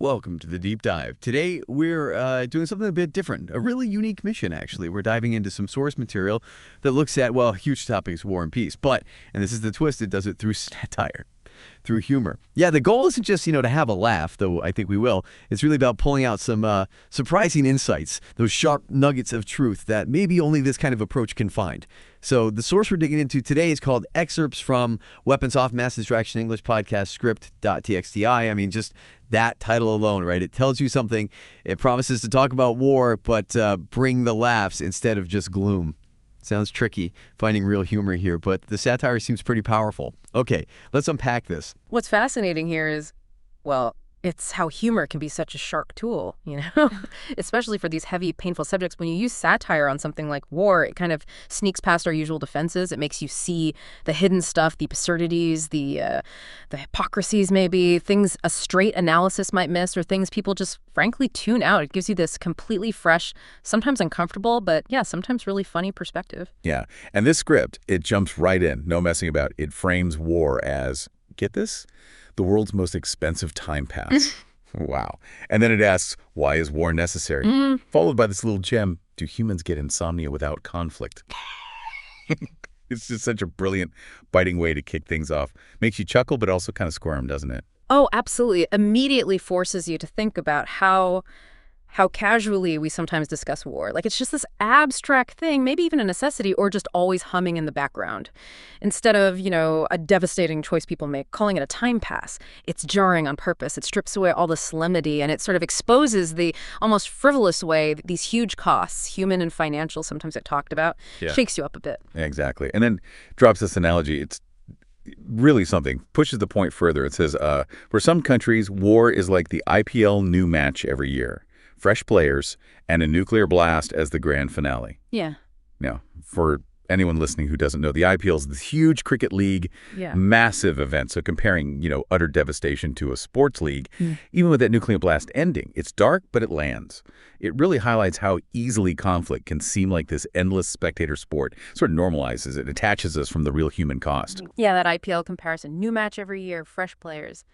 Welcome to the Deep Dive. Today, we're doing something a bit different, a really unique mission, actually. We're diving into some source material that looks at, well, huge topics, war and peace. But, and this is the twist, it does it through satire, through humor. Yeah, the goal isn't just, to have a laugh, though I think we will. It's really about pulling out some surprising insights, those sharp nuggets of truth that maybe only this kind of approach can find. So the source we're digging into today is called Excerpts from Weapons Off Mass Distraction English Podcast Script.txti. I mean, just that title alone, right? It tells you something. It promises to talk about war, but bring the laughs instead of just gloom. Sounds tricky, finding real humor here, but the satire seems pretty powerful. Okay, let's unpack this. What's fascinating here is, well, it's how humor can be such a sharp tool, especially for these heavy, painful subjects. When you use satire on something like war, it kind of sneaks past our usual defenses. It makes you see the hidden stuff, the absurdities, the hypocrisies, maybe, things a straight analysis might miss, or things people just frankly tune out. It gives you this completely fresh, sometimes uncomfortable, but yeah, sometimes really funny perspective. Yeah, and this script, it jumps right in, no messing about. It frames war as, get this? The world's most expensive time pass. Wow. And then it asks, why is war necessary? Followed by this little gem, do humans get insomnia without conflict? It's just such a brilliant, biting way to kick things off. Makes you chuckle, but also kind of squirm, doesn't it? Oh, absolutely. Immediately forces you to think about how casually we sometimes discuss war. Like it's just this abstract thing, maybe even a necessity, or just always humming in the background. Instead of, a devastating choice people make, calling it a time pass, it's jarring on purpose. It strips away all the solemnity, and it sort of exposes the almost frivolous way that these huge costs, human and financial, sometimes get talked about, shakes you up a bit. Exactly. And then drops this analogy. It's really something, pushes the point further. It says, for some countries, war is like the IPL new match every year. Fresh players, and a nuclear blast as the grand finale. Yeah. Now, for anyone listening who doesn't know, the IPL is this huge cricket league, massive event. So comparing, utter devastation to a sports league, even with that nuclear blast ending, it's dark, but it lands. It really highlights how easily conflict can seem like this endless spectator sport. Sort of normalizes it, attaches us from the real human cost. Yeah, that IPL comparison, new match every year, fresh players.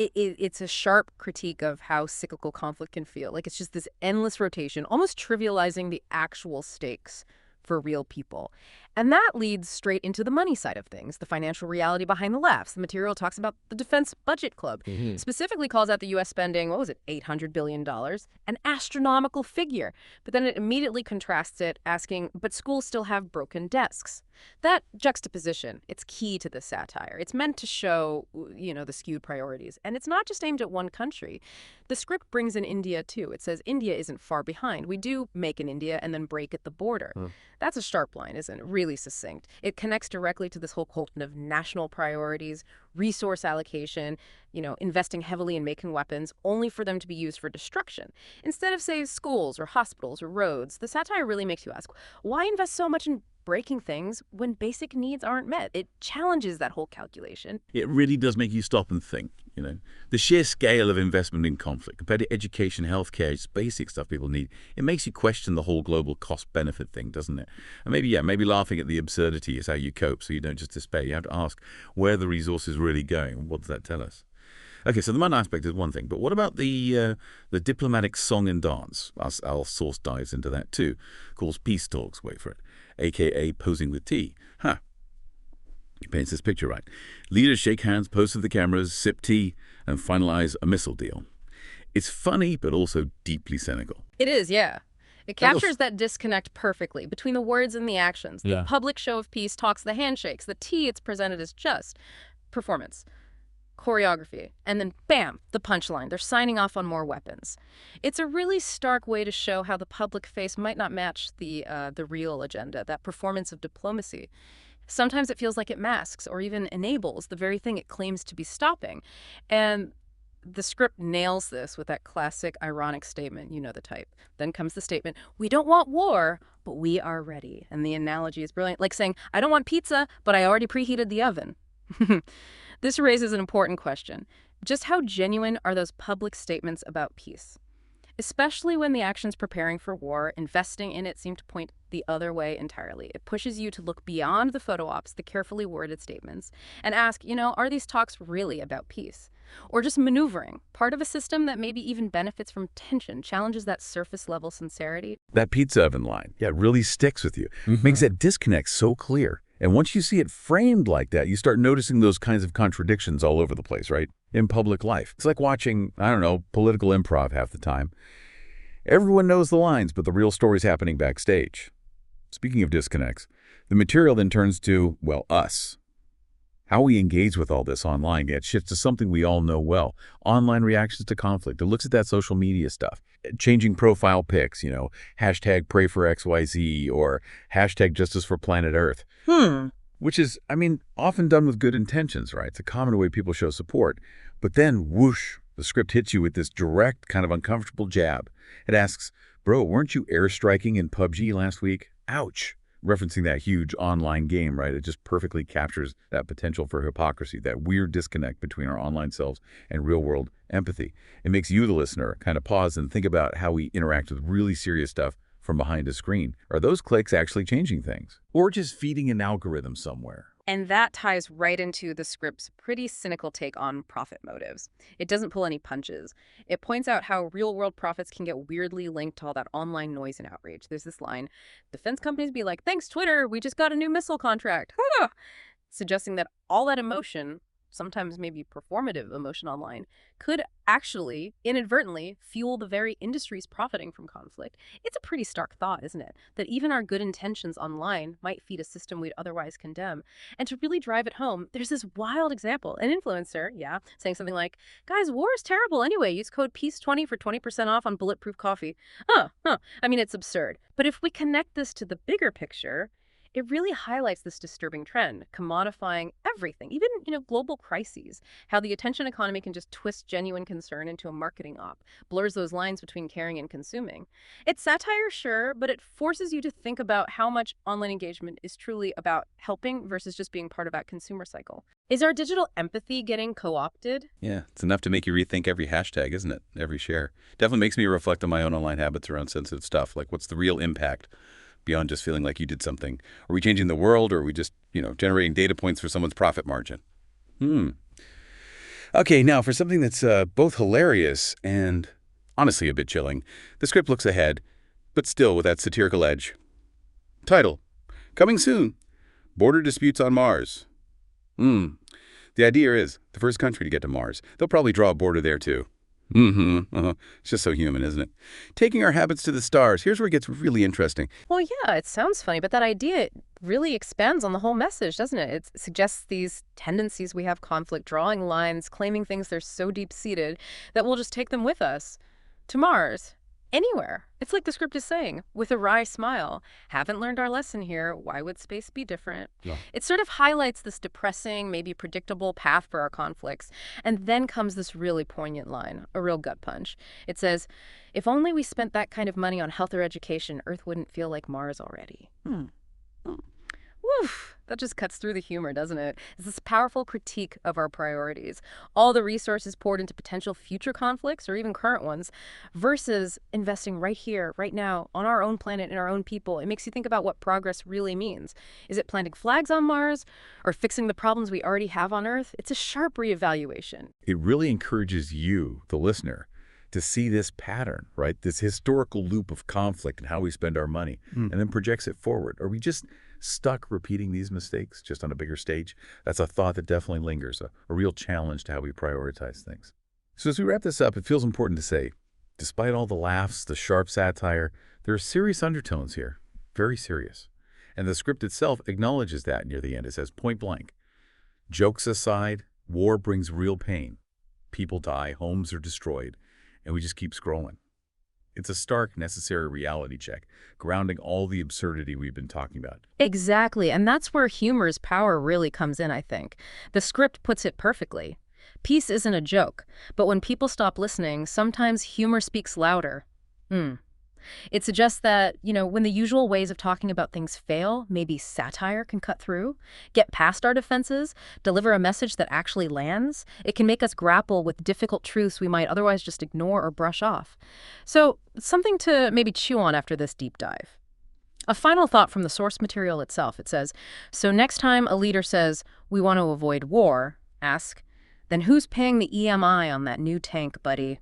It's a sharp critique of how cyclical conflict can feel. Like it's just this endless rotation, almost trivializing the actual stakes for real people. And that leads straight into the money side of things, the financial reality behind the laughs. The material talks about the Defense Budget Club, specifically calls out the U.S. spending, $800 billion, an astronomical figure. But then it immediately contrasts it, asking, but schools still have broken desks. That juxtaposition, it's key to the satire. It's meant to show, the skewed priorities. And it's not just aimed at one country. The script brings in India, too. It says India isn't far behind. We do make in India and then break at the border. That's a sharp line, isn't it? Really succinct. It connects directly to this whole question of national priorities, resource allocation, investing heavily in making weapons only for them to be used for destruction. Instead of, say, schools or hospitals or roads, the satire really makes you ask, why invest so much in breaking things when basic needs aren't met? It challenges that whole calculation. It really does make you stop and think, The sheer scale of investment in conflict compared to education, healthcare, it's basic stuff people need. It makes you question the whole global cost-benefit thing, doesn't it? And maybe laughing at the absurdity is how you cope, so you don't just despair. You have to ask, where are the resources really going? What does that tell us? Okay, so the money aspect is one thing, but what about the diplomatic song and dance? Our source dives into that too. Calls peace talks, wait for it, a.k.a. posing with tea. He paints this picture right. Leaders shake hands, pose to the cameras, sip tea, and finalize a missile deal. It's funny, but also deeply cynical. It is, yeah. It captures that disconnect perfectly between the words and the actions. The public show of peace talks the handshakes. The tea, it's presented as just performance, choreography, and then bam, the punchline. They're signing off on more weapons. It's a really stark way to show how the public face might not match the real agenda, that performance of diplomacy. Sometimes it feels like it masks or even enables the very thing it claims to be stopping. And the script nails this with that classic ironic statement, you know the type. Then comes the statement, we don't want war, but we are ready. And the analogy is brilliant, like saying, I don't want pizza, but I already preheated the oven. This raises an important question. Just how genuine are those public statements about peace? Especially when the actions preparing for war, investing in it, seem to point the other way entirely. It pushes you to look beyond the photo ops, the carefully worded statements, and ask, are these talks really about peace? or just maneuvering, part of a system that maybe even benefits from tension, challenges that surface-level sincerity. That pizza oven line, yeah, really sticks with you. Makes that disconnect so clear. And once you see it framed like that, you start noticing those kinds of contradictions all over the place, right? In public life. It's like watching, I don't know, political improv half the time. Everyone knows the lines, but the real story's happening backstage. Speaking of disconnects, the material then turns to, well, us. How we engage with all this online yet shifts to something we all know well. Online reactions to conflict. It looks at that social media stuff. Changing profile pics, hashtag pray for XYZ or hashtag justice for planet Earth. Which is, often done with good intentions, right? It's a common way people show support. But then, whoosh, the script hits you with this direct, kind of uncomfortable jab. It asks, bro, weren't you airstriking in PUBG last week? Ouch. Referencing that huge online game, right? It just perfectly captures that potential for hypocrisy, that weird disconnect between our online selves and real-world empathy. It makes you, the listener, kind of pause and think about how we interact with really serious stuff from behind a screen. Are those clicks actually changing things? Or just feeding an algorithm somewhere? And that ties right into the script's pretty cynical take on profit motives. It doesn't pull any punches. It points out how real-world profits can get weirdly linked to all that online noise and outrage. There's this line, defense companies be like, thanks, Twitter, we just got a new missile contract. Suggesting that all that emotion, sometimes maybe performative emotion online, could actually, inadvertently, fuel the very industries profiting from conflict. It's a pretty stark thought, isn't it? That even our good intentions online might feed a system we'd otherwise condemn. And to really drive it home, there's this wild example. An influencer, saying something like, guys, war is terrible anyway. Use code PEACE20 for 20% off on bulletproof coffee. It's absurd. But if we connect this to the bigger picture, it really highlights this disturbing trend, commodifying everything, even, global crises, how the attention economy can just twist genuine concern into a marketing op, blurs those lines between caring and consuming. It's satire, sure, but it forces you to think about how much online engagement is truly about helping versus just being part of that consumer cycle. Is our digital empathy getting co-opted? Yeah, it's enough to make you rethink every hashtag, isn't it? Every share. Definitely makes me reflect on my own online habits around sensitive stuff, like what's the real impact? Beyond just feeling like you did something. Are we changing the world, or are we just, generating data points for someone's profit margin? Okay, now for something that's both hilarious and honestly a bit chilling, the script looks ahead, but still with that satirical edge. Title, coming soon, border disputes on Mars. The idea is the first country to get to Mars. They'll probably draw a border there too. It's just so human, isn't it? Taking our habits to the stars. Here's where it gets really interesting. Well, yeah, it sounds funny, but that idea really expands on the whole message, doesn't it? It suggests these tendencies we have conflict, drawing lines, claiming things they're so deep-seated that we'll just take them with us to Mars. Anywhere. It's like the script is saying, with a wry smile, haven't learned our lesson here, why would space be different? Yeah. It sort of highlights this depressing, maybe predictable path for our conflicts. And then comes this really poignant line, a real gut punch. It says, if only we spent that kind of money on health or education, Earth wouldn't feel like Mars already. Woof, that just cuts through the humor, doesn't it? It's this powerful critique of our priorities. All the resources poured into potential future conflicts, or even current ones, versus investing right here, right now, on our own planet and our own people. It makes you think about what progress really means. Is it planting flags on Mars, or fixing the problems we already have on Earth? It's a sharp reevaluation. It really encourages you, the listener, to see this pattern, right? This historical loop of conflict and how we spend our money, and then projects it forward. Are we just stuck repeating these mistakes just on a bigger stage? That's a thought that definitely lingers, a real challenge to how we prioritize things. So as we wrap this up, it feels important to say, despite all the laughs, the sharp satire, there are serious undertones here, very serious. And the script itself acknowledges that near the end. It says point blank, jokes aside, war brings real pain. People die, homes are destroyed, and we just keep scrolling. It's a stark, necessary reality check, grounding all the absurdity we've been talking about. Exactly, and that's where humor's power really comes in, I think. The script puts it perfectly. Peace isn't a joke, but when people stop listening, sometimes humor speaks louder. It suggests that, when the usual ways of talking about things fail, maybe satire can cut through, get past our defenses, deliver a message that actually lands. It can make us grapple with difficult truths we might otherwise just ignore or brush off. So, something to maybe chew on after this deep dive. A final thought from the source material itself. It says, so next time a leader says, we want to avoid war, ask, then who's paying the EMI on that new tank, buddy?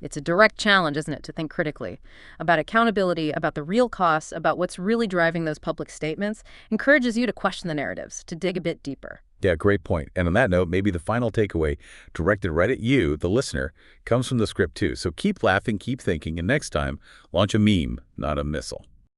It's a direct challenge, isn't it, to think critically about accountability, about the real costs, about what's really driving those public statements. Encourages you to question the narratives, to dig a bit deeper. Yeah, great point. And on that note, maybe the final takeaway, directed right at you, the listener, comes from the script too. So keep laughing, keep thinking, and next time, launch a meme, not a missile.